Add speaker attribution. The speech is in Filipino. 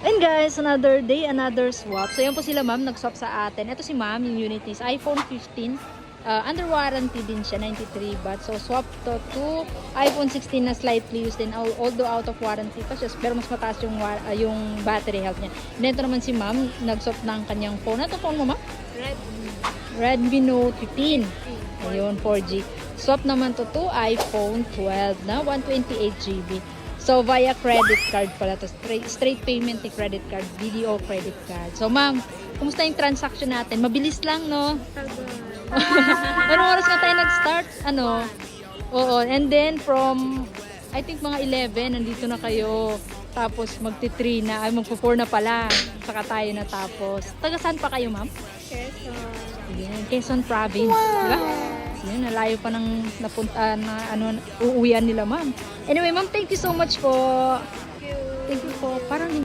Speaker 1: And guys, another day, another swap. So, yan po sila ma'am, nag-swap sa atin. Ito si ma'am, yung unit is iPhone 15. Under warranty din siya, 93 baht. So, swap to iPhone 16 na slightly used din. Although out of warranty pa siya, pero mas mataas yung battery health niya. And ito naman si ma'am, nag-swap ng kanyang phone. Ito phone mo ma'am? Redmi Note 15. Ayun, 4G. Swap naman to iPhone 12 na 128GB. So, via credit card pala to. Straight payment ni credit card. Video credit card. So, ma'am, kumusta yung transaction natin? Mabilis lang, no? Anong oras nga tayo nag-start? Ano? Oo. And then, from, I think mga 11, nandito na kayo. Tapos, magti-3 na. Ay, magpo-4 na pala. Saka tayo natapos. Taga saan pa kayo, ma'am? Quezon Province. Diba? Yun, nalayo pa ng napunta na uuwian nila, ma'am. Anyway, ma'am, thank you so much po. Thank you po. Parang